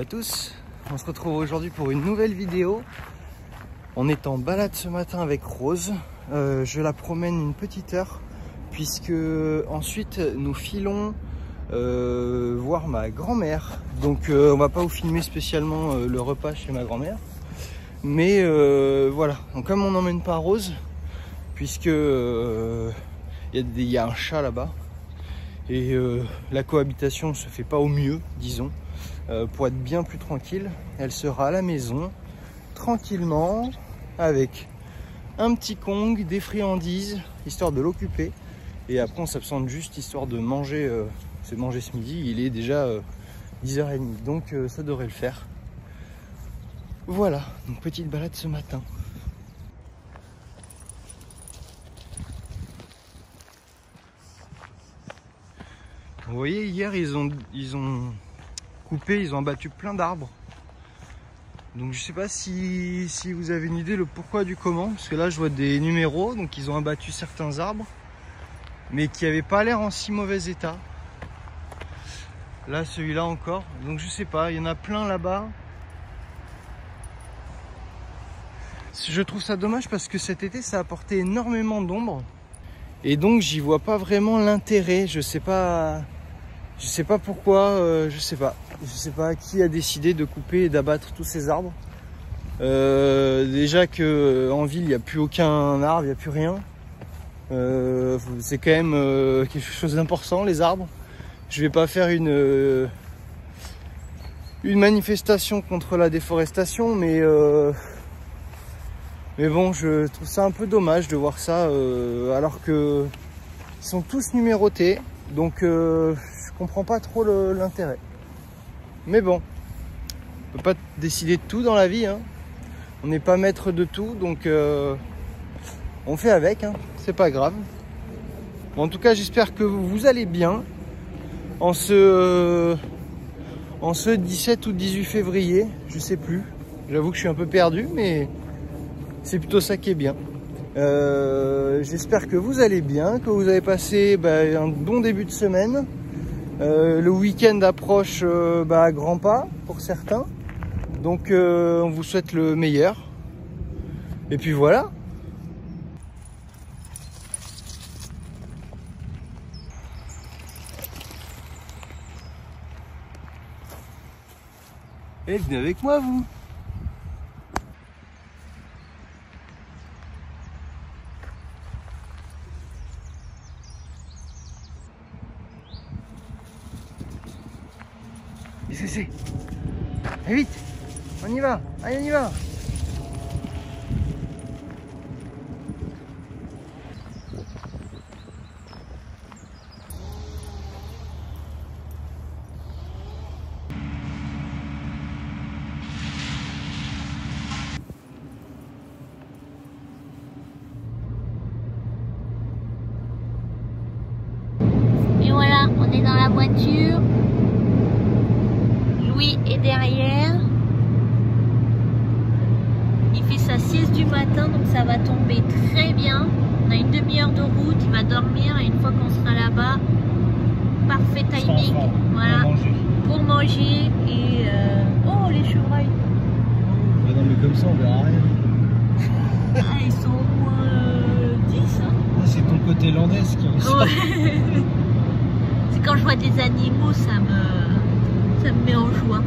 à tous, on se retrouve aujourd'hui pour une nouvelle vidéo. On est en balade ce matin avec Rose, je la promène une petite heure puisque ensuite nous filons voir ma grand-mère. Donc on va pas vous filmer spécialement le repas chez ma grand-mère, mais voilà. Donc comme on n'emmène pas Rose puisque il y a un chat là-bas et la cohabitation se fait pas au mieux, disons. Pour être bien plus tranquille, elle sera à la maison tranquillement avec un petit Kong, des friandises histoire de l'occuper, et après on s'absente juste histoire de manger. C'est manger ce midi, il est déjà 10h30, donc ça devrait le faire. Voilà, donc petite balade ce matin. Vous voyez, hier ils ont coupé, ils ont abattu plein d'arbres. Donc je sais pas si vous avez une idée le pourquoi du comment, parce que là je vois des numéros, donc ils ont abattu certains arbres, mais qui n'avaient pas l'air en si mauvais état. Là celui-là encore, donc je sais pas, il y en a plein là-bas. Je trouve ça dommage parce que cet été ça a apporté énormément d'ombre, et donc j'y vois pas vraiment l'intérêt. Je sais pas pourquoi, je sais pas qui a décidé de couper et d'abattre tous ces arbres. Déjà que en ville il n'y a plus aucun arbre, il n'y a plus rien. C'est quand même quelque chose d'important, les arbres. Je vais pas faire une manifestation contre la déforestation, mais bon, je trouve ça un peu dommage de voir ça alors que ils sont tous numérotés, donc je comprends pas trop l'intérêt. Mais bon, on peut pas décider de tout dans la vie, hein. On n'est pas maître de tout, donc on fait avec, hein. C'est pas grave. Bon, en tout cas, j'espère que vous allez bien en ce 17 ou 18 février, je sais plus. J'avoue que je suis un peu perdu, mais c'est plutôt ça qui est bien. J'espère que vous allez bien, que vous avez passé un bon début de semaine. Le week-end approche à grands pas pour certains, donc on vous souhaite le meilleur. Et puis voilà. Et venez avec moi, vous. Qu'est-ce que c'est? Allez vite, on y va, allez on y va. Et voilà, on est dans la voiture. Louis est derrière. Il fait sa sieste du matin, donc ça va tomber très bien. On a une demi-heure de route, il va dormir, et une fois qu'on sera là-bas, parfait timing. Voilà, pour manger. Et oh, les chevreuils. Ah non, mais comme ça on verra rien. Ah, ils sont au moins 10, hein. Ah, c'est ton côté landaise qui ressort. Ouais. C'est quand je vois des animaux, ça me met en joie.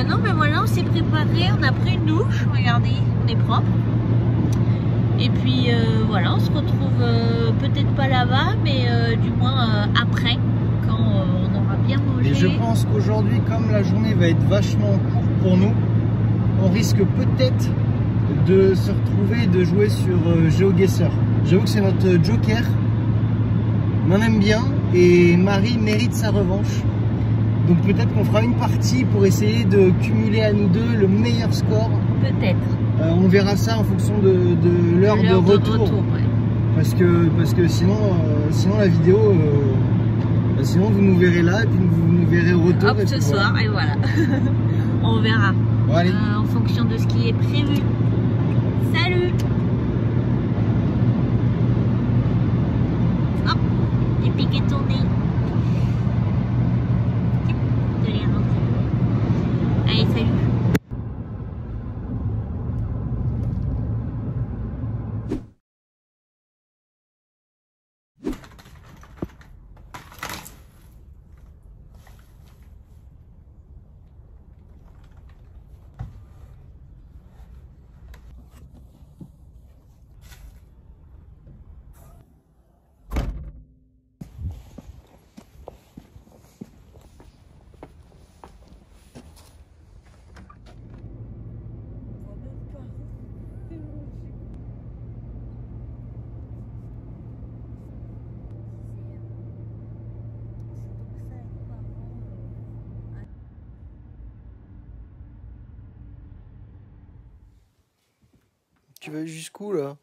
Non, mais voilà, on s'est préparé, on a pris une douche, regardez, on est propre. Et puis voilà, on se retrouve peut-être pas là-bas, mais du moins après, quand on aura bien mangé. Et je pense qu'aujourd'hui, comme la journée va être vachement courte pour nous, on risque peut-être de se retrouver et de jouer sur GeoGuessr. J'avoue que c'est notre joker, mais on aime bien, et Marie mérite sa revanche. Donc peut-être qu'on fera une partie pour essayer de cumuler à nous deux le meilleur score. Peut-être. On verra ça en fonction de l'heure de retour. Ouais. Parce que sinon la vidéo, sinon vous nous verrez là et puis vous nous verrez au retour. Hop, ce soir, voilà. Et voilà. On verra. Bon, allez. En fonction de ce qui est prévu. Salut. Hop, et piquer ton nez. De les rentrer. Allez, salut. Tu vas jusqu'où là?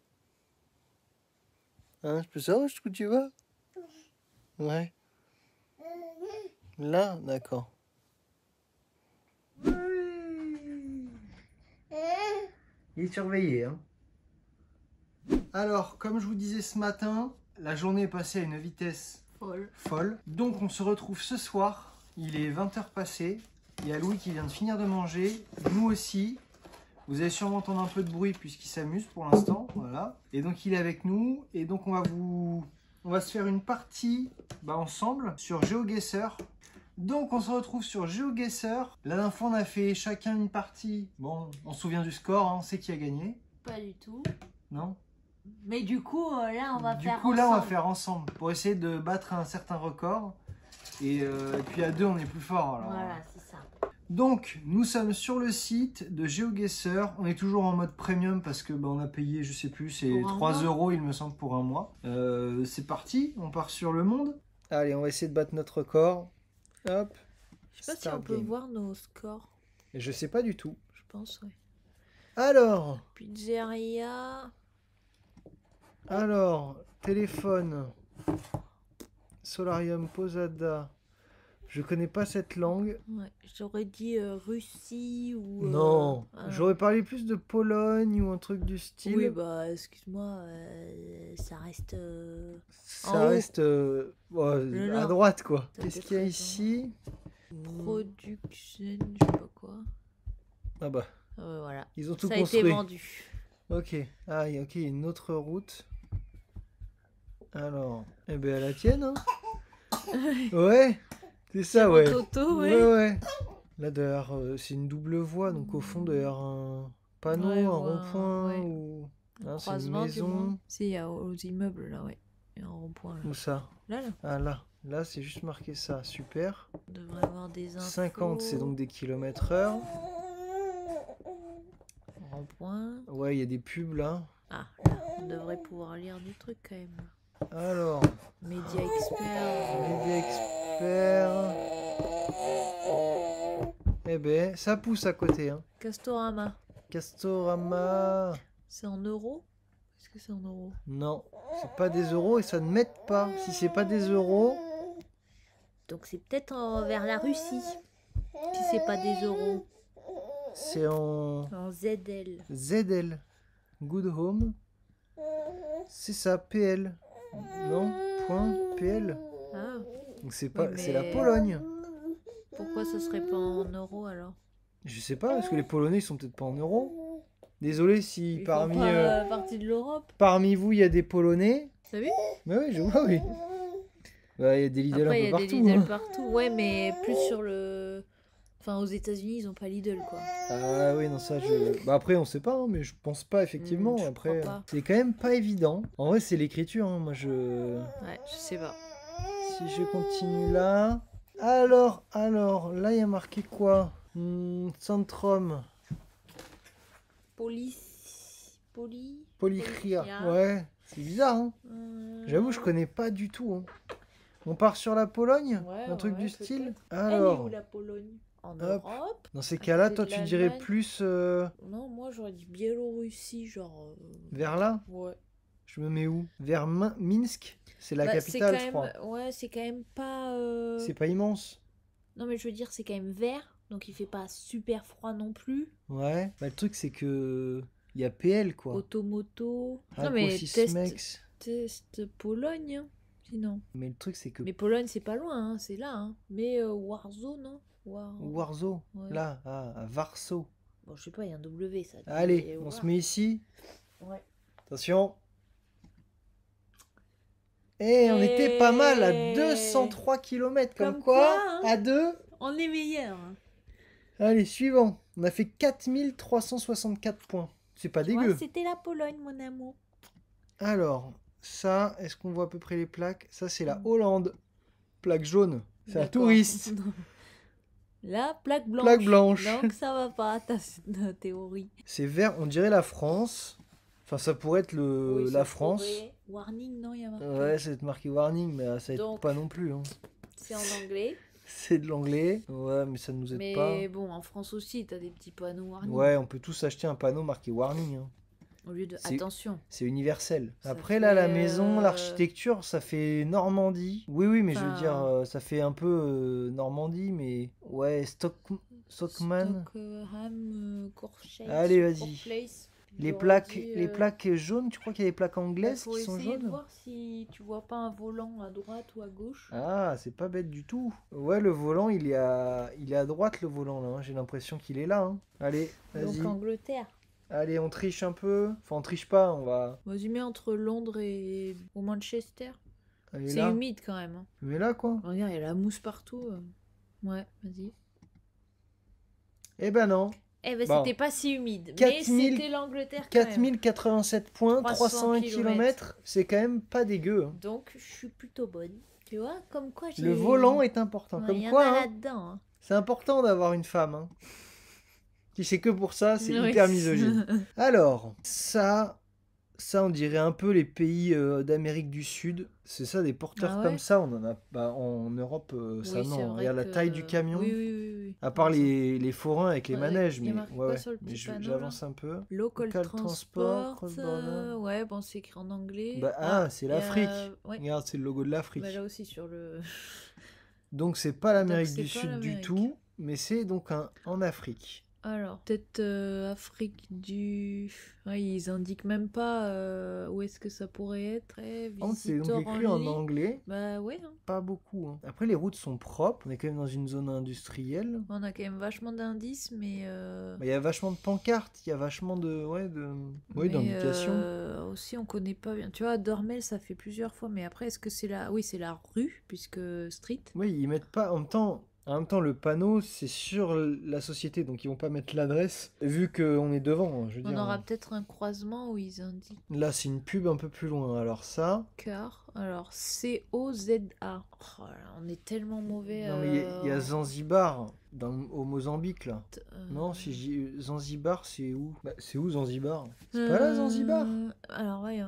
Hein, je peux savoir jusqu'où tu vas? Ouais. Là, d'accord. Il est surveillé, hein. Alors, comme je vous disais ce matin, la journée est passée à une vitesse folle. Donc on se retrouve ce soir, il est 20h passé, il y a Louis qui vient de finir de manger, nous aussi. Vous allez sûrement entendre un peu de bruit puisqu'il s'amuse pour l'instant, voilà. Et donc il est avec nous, et donc on va se faire une partie ensemble sur GeoGuessr. Donc on se retrouve sur GeoGuessr. La dernière fois on a fait chacun une partie. Bon, on se souvient du score, hein, on sait qui a gagné. Pas du tout. Non? Mais du coup, là, on va faire Du coup, là, ensemble. on va faire ensemble pour essayer de battre un certain record. Et puis à deux, on est plus fort. Alors. Voilà, c'est ça. Donc, nous sommes sur le site de GeoGuessr. On est toujours en mode premium parce que on a payé, je sais plus, c'est 3 €, il me semble, pour un mois. C'est parti, on part sur le monde. Allez, on va essayer de battre notre record. Hop. Je sais pas si on peut voir nos scores. Et je sais pas du tout. Je pense, oui. Alors. Pizzeria. Alors, téléphone. Solarium, Posada. Je connais pas cette langue. Ouais, j'aurais dit Russie ou... Non, j'aurais parlé plus de Pologne ou un truc du style. Oui, bah, excuse-moi, ça reste... ça reste à droite, quoi. Qu'est-ce qu'il y a ici? Production, je sais pas quoi. Ah bah, voilà. Ils ont tout ça construit. Ça a été vendu. Ok, ok, une autre route. Alors, eh ben à la tienne, hein. Ouais, c'est ça, ouais. Toto, ouais. Là, d'ailleurs, c'est une double voie, donc au fond, d'ailleurs, un panneau, un rond-point ou... un c'est une maison. Si, il y a aux immeubles, là, ouais. Il y a un rond-point, là. Où ça? Là. Ah, là. Là, c'est juste marqué ça. Super. On devrait avoir des infos. 50, c'est donc des kilomètres/heure. Rond-point. Ouais, il y a des pubs, là. Ah, là, on devrait pouvoir lire des trucs, quand même. Alors, Média expert. Média expert. Eh ben, ça pousse à côté, hein. Castorama. Castorama. C'est en euros? Est-ce que c'est en euros? Non, c'est pas des euros et ça ne m'aide pas. Si c'est pas des euros... Donc c'est peut-être vers la Russie. Si c'est pas des euros. C'est en ZL. ZL. Good Home. C'est ça, PL. Non, point PL. Ah. Donc c'est pas, c'est la Pologne. Pourquoi ça serait pas en euros alors? Je sais pas, parce que les Polonais ils sont peut-être pas en euros. Désolé si ils parmi font pas partie de l'Europe. Parmi vous il y a des Polonais. T'as vu? Bah oui, je vois, oui. Bah, il y a des Lidl un peu partout. Il y a des Lidl partout, ouais, mais plus sur le... Enfin, aux États-Unis ils ont pas Lidl, quoi. Ah oui, non, ça je... Bah après on sait pas, hein, mais je pense pas effectivement. Après, c'est quand même pas évident. En vrai c'est l'écriture, hein. Moi je... Ouais, je sais pas. Si je continue là... Alors, là il y a marqué quoi? Centrum. Polychria. Ouais, c'est bizarre, hein. J'avoue, je connais pas du tout, hein. On part sur la Pologne, un truc du style. Alors, elle est où la Pologne? En Europe? Dans ces cas-là, toi tu dirais plus... Non, moi j'aurais dit Biélorussie, genre... Vers là? Ouais. Je me mets où? Vers Minsk? C'est la capitale, je crois. Ouais, c'est quand même pas... C'est pas immense. Non, mais je veux dire, c'est quand même vert, donc il fait pas super froid non plus. Ouais, bah le truc c'est que... Il y a PL, quoi. Automoto... Non, mais test Pologne, hein, sinon. Mais le truc c'est que... Mais Pologne, c'est pas loin, hein, c'est là, hein. Mais Warzone, non? Warsaw. Ouais. Là, à Varso. Bon, je sais pas, il y a un W, ça. Allez, on se met ici. Ouais. Attention. Et on était pas mal à 203 km. Comme quoi, hein, à 2. on est meilleur. Hein. Allez, suivant. On a fait 4364 points. C'est pas dégueu. C'était la Pologne, mon amour. Alors, ça, est-ce qu'on voit à peu près les plaques? Ça, c'est la Hollande. Plaque jaune. C'est un touriste. Là, plaque blanche. Plaque blanche. Donc ça va pas, ta théorie. C'est vert, on dirait la France. Enfin, ça pourrait être la France. Warning, non, il y a marqué. Ouais, ça va être marqué warning, mais ça va être pas non plus. Hein. C'est en anglais. C'est de l'anglais. Ouais, mais ça ne nous aide pas. Mais bon, en France aussi, t'as des petits panneaux warning. Ouais, on peut tous acheter un panneau marqué warning. Hein. Au lieu de attention. C'est universel. Ça Après, fait, là, la maison, l'architecture, ça fait Normandie. Oui, mais je veux dire, ça fait un peu Normandie, mais ouais, Stockman. Stockham, Courchette. Allez, vas-y. Les plaques jaunes, tu crois qu'il y a des plaques anglaises qui sont jaunes? Essayer de voir si tu vois pas un volant à droite ou à gauche. Ah, c'est pas bête du tout. Ouais, le volant, il est à droite, le volant, là. Hein. J'ai l'impression qu'il est là. Hein. Allez, vas-y. Donc Angleterre. Allez, on triche un peu. Enfin, on triche pas, on va... Vas-y, mets entre Londres et au Manchester. C'est là. humide quand même. Hein. Mais là, quoi. Regarde, il y a la mousse partout. Ouais, vas-y. Eh ben non. Eh ben, Bon. c'était pas si humide. 4000, mais c'était l'Angleterre quand 4087 points, 301 km. C'est quand même pas dégueu. Hein. Donc, je suis plutôt bonne. Tu vois, comme quoi j'ai... Le volant est important. Ouais, comme quoi, là-dedans. Hein. C'est important d'avoir une femme. Hein. Si c'est que pour ça, c'est hyper misogyne. Alors, ça, on dirait un peu les pays d'Amérique du Sud. C'est ça, des porteurs comme ça, on en a pas en Europe. Ça non, regarde la taille du camion. Oui. À part les forains avec les manèges, mais j'avance un peu. Local transport. Ouais, bon, c'est écrit en anglais. C'est l'Afrique. Regarde, c'est le logo de l'Afrique. Là aussi sur le. Donc c'est pas l'Amérique du Sud du tout, mais c'est donc en Afrique. Alors, peut-être Afrique du... Ouais, ils indiquent même pas où est-ce que ça pourrait être. C'est donc écrit en anglais. Bah ouais. Hein. Pas beaucoup. Hein. Après, les routes sont propres. On est quand même dans une zone industrielle. On a quand même vachement d'indices, mais... Il y a vachement de pancartes, il y a vachement d'indications. Aussi, on connaît pas bien. Tu vois, Dormel, ça fait plusieurs fois, mais après, est-ce que c'est la... Oui, c'est la rue, puisque street. Oui, ils mettent pas... En même temps, le panneau, c'est sur la société, donc ils vont pas mettre l'adresse, vu qu'on est devant, je veux dire. On aura peut-être un croisement où ils indiquent. Là, c'est une pub un peu plus loin, alors ça... Car, alors, C-O-Z-A. Oh, on est tellement mauvais... Non, mais il y a Zanzibar, au Mozambique, là. Non, si j'ai Zanzibar, c'est où? C'est où Zanzibar? C'est pas là, Zanzibar? Alors, ouais,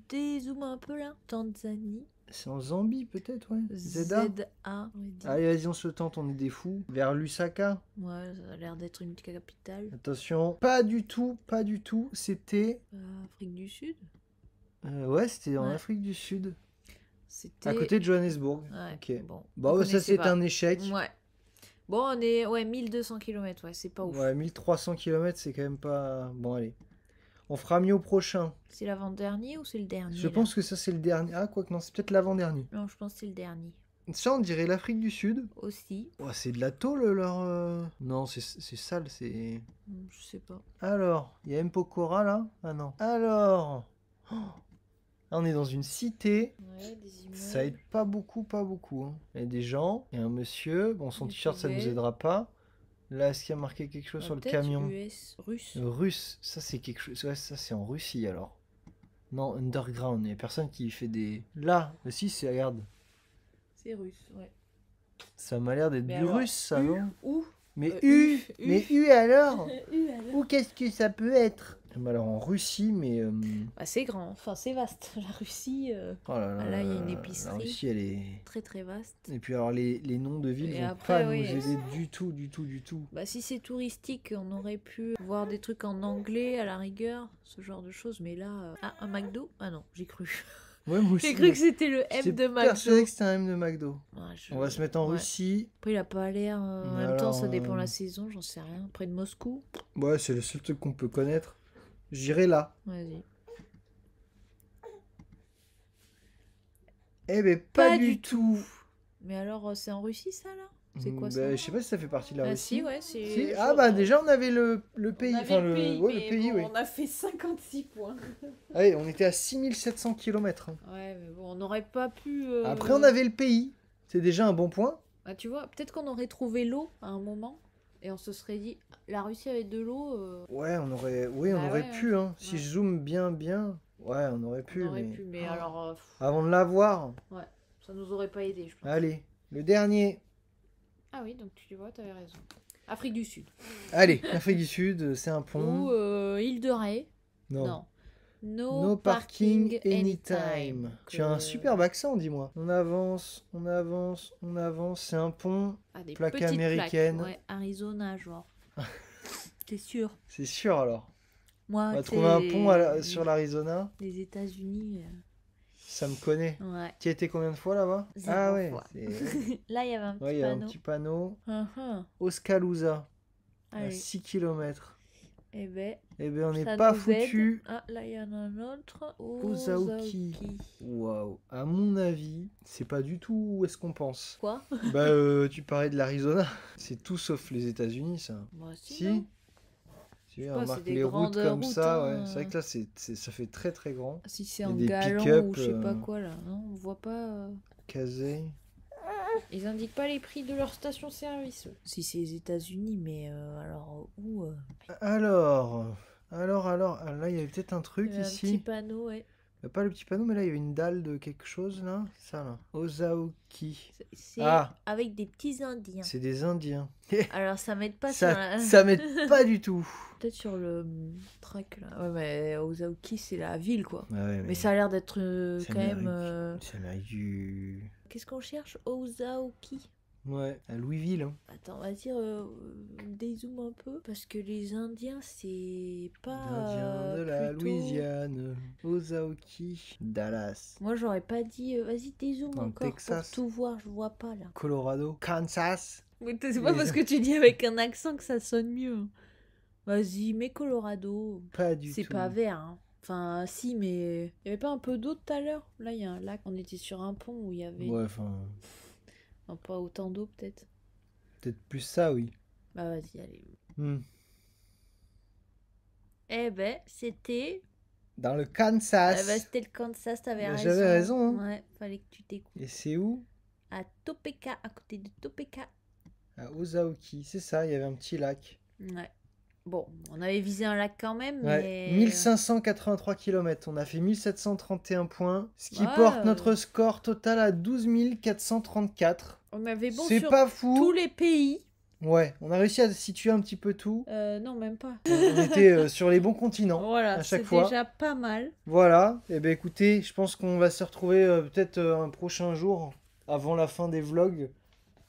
dézoome un peu, là. Tanzanie. C'est en Zambie peut-être, ouais. Z-A. Allez, vas-y, on se tente, on est des fous. Vers Lusaka. Ouais, ça a l'air d'être une capitale. Attention, pas du tout. C'était... Afrique du Sud. Ouais, c'était en Afrique du Sud. C'était... À côté de Johannesburg. Ouais, ok. Bon, ça c'est un échec. Ouais. Bon, on est... Ouais, 1200 km, ouais, c'est pas ouf. Ouais, 1300 km, c'est quand même pas... Bon, allez. On fera mieux au prochain. C'est l'avant-dernier ou c'est le dernier? Je pense que ça c'est le dernier. Ah, quoi que non, c'est peut-être l'avant-dernier. Non, je pense que c'est le dernier. Ça, on dirait l'Afrique du Sud. Aussi. Oh, c'est de la tôle, leur... Non, c'est sale, c'est... Je sais pas. Alors, il y a Mpokora, là? Ah non. Alors... Oh, là, on est dans une cité. Ouais, des immeubles. Ça aide pas beaucoup. Hein. Il y a des gens, il y a un monsieur. Bon, son t-shirt, ça nous aidera pas. Là, est-ce qu'il y a marqué quelque chose sur le camion? Russe. Ça, c'est quelque chose... Ouais, ça, c'est en Russie, alors. Non, underground. Il n'y a personne qui fait des... Là, si, c'est... Regarde. C'est russe, ouais. Ça m'a l'air d'être du russe, ça, non? Où? Mais U alors? Ou qu'est-ce que ça peut être? Alors en Russie, mais... c'est grand, enfin c'est vaste. La Russie, oh là, il y a une épicerie. La Russie, elle est... Très très vaste. Et puis alors les noms de villes vont pas nous aider du tout. Si c'est touristique, on aurait pu voir des trucs en anglais à la rigueur, ce genre de choses. Mais là... un McDo? Ah non, j'ai cru. Ouais, moi aussi. J'ai cru que c'était le M de McDo. Persuadé que c'était un M de McDo. Ouais, on va se mettre en Russie. Après, il a pas l'air... En même temps, ça dépend de la saison, j'en sais rien. Près de Moscou. Ouais, c'est le seul truc qu'on peut connaître. J'irai là. Vas-y. Eh ben, pas du tout. Mais alors, c'est en Russie, ça, là? C'est quoi Bah, ça? je sais pas si ça fait partie de la Ah Russie. si, ouais, c'est... Si. je- Ah bah déjà on avait le pays, On avait enfin le pays, ouais, mais le pays, bon, oui. on a fait 56 points. Allez, on était à 6700 km. Ouais, mais bon, on n'aurait pas pu... Après on avait le pays, c'est déjà un bon point. Ah, tu vois, peut-être qu'on aurait trouvé l'eau à un moment, et on se serait dit, la Russie avait de l'eau... Ouais, on aurait, oui, on Bah aurait ouais, pu, hein. Si ouais. je zoome bien, ouais, on aurait pu, On aurait mais... pu, mais alors... Avant de l'avoir, ouais, ça nous aurait pas aidé, je pense. allez, le dernier. Ah oui, donc tu vois, t'avais raison. Afrique du Sud. Allez, Afrique du Sud, c'est un Ou pont. Île de Ré. Non. No, No parking anytime. anytime. Tu as un superbe accent, dis-moi. On avance, on avance, on avance. C'est un pont. Ah, des Plaque petites américaine. plaques. Ouais, Arizona, genre. T'es sûr? C'est sûr alors. Moi, On va tu trouver un sais, pont sur l'Arizona. les États-Unis. Ça me connaît. Ouais. Tu y étais combien de fois là-bas? Zéro Ah ouais. fois. c'est- Là, il y avait un petit Ouais, il y a un panneau. petit panneau. Uh-huh. Oskaloosa, à Allez. 6 km. Eh ben, Eh ben, on n'est ça pas nous aide. foutu. Ah, là, il y en a un autre. Ozaoki. Waouh. À mon avis, c'est pas du tout où est-ce qu'on pense. Quoi? Bah, tu parlais de l'Arizona. C'est tout sauf les États-Unis, ça. Moi aussi, Si. non. Si, pas, remarque c'est des les routes grandes comme routes, ça, hein. ouais. C'est vrai que là, ça fait très très grand. Si c'est Il y a en des galant pick-up, ou je sais pas quoi, là. Non, on voit pas... Casé. Ils indiquent pas les prix de leur station-service. Si c'est les États-Unis, mais alors où Alors, ah, là, il y avait peut-être un truc il y a un ici. petit panneau, ouais. Pas le petit panneau, mais là, il y avait une dalle de quelque chose, là. Ça, là. Ozaoki. C'est Ah. avec des petits Indiens. C'est des Indiens. Alors ça m'aide pas sur la... Ça m'aide pas du tout. Peut-être sur le track là. Ouais, mais Ozaoki c'est la ville quoi. Ah ouais, Mais ça a l'air d'être ça quand même. mérite- Ça mérite du... Qu'est-ce qu'on cherche? Ozaoki. Ouais, à Louisville. Hein. Attends, on va dire dézoom un peu parce que les Indiens c'est pas. Indiens de la plutôt- Louisiane. Ozaoki. Dallas. Moi j'aurais pas dit. Vas-y dézoom Dans le encore Texas. pour tout voir. Je vois pas là. Colorado. Kansas. Mais c'est pas parce que tu dis avec un accent que ça sonne mieux. Vas-y, mets Colorado. Pas du tout. C'est pas vert, hein. Enfin, si, mais... Il y avait pas un peu d'eau tout à l'heure? Là, il y a un lac. On était sur un pont où il y avait... Ouais, enfin... Enfin, pas autant d'eau, peut-être. Peut-être plus ça, oui. Bah, vas-y, allez. Hmm. Eh ben, c'était... Dans le Kansas. Eh ben, c'était le Kansas, t'avais Bah, raison. j'avais raison, hein. Ouais, fallait que tu t'écoutes. Et c'est où? À Topeka, à côté de Topeka. À Ozaoki. C'est ça, il y avait un petit lac. Ouais. Bon, on avait visé un lac quand même, Ouais, mais... 1583 km, on a fait 1731 points, ce qui Ouais. porte notre score total à 12 434. On avait bon C'est sur pas fou. tous les pays. Ouais, on a réussi à situer un petit peu tout. Non, même pas. On était sur les bons continents Voilà, à chaque c'est fois. déjà pas mal. Voilà, et ben écoutez, je pense qu'on va se retrouver peut-être un prochain jour, avant la fin des vlogs.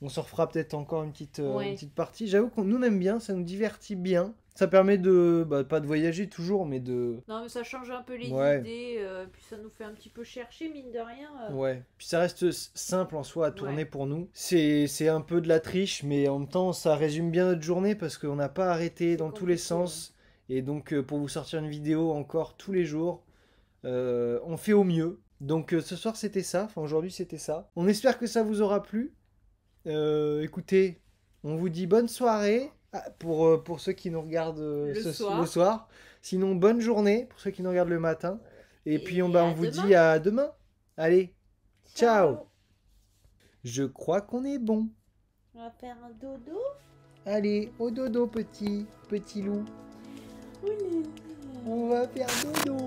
On se refera peut-être encore une petite partie. J'avoue qu'on nous aime bien, ça nous divertit bien. Ça permet de, pas de voyager toujours, mais de... Non, mais ça change un peu les Ouais. idées, puis ça nous fait un petit peu chercher, mine de rien. Ouais, puis ça reste simple en soi à tourner Ouais. pour nous. C'est un peu de la triche, mais en même temps, ça résume bien notre journée parce qu'on n'a pas arrêté dans tous les compliqué, sens. Et donc, pour vous sortir une vidéo encore tous les jours, on fait au mieux. Donc, ce soir, c'était ça. Enfin, aujourd'hui, c'était ça. On espère que ça vous aura plu. Écoutez, on vous dit bonne soirée pour ceux qui nous regardent le soir. Sinon, bonne journée pour ceux qui nous regardent le matin. Et puis, on vous dit à demain. Allez, ciao. Je crois qu'on est bon. On va faire un dodo. Allez, au dodo, petit loup. Oui. On va faire dodo.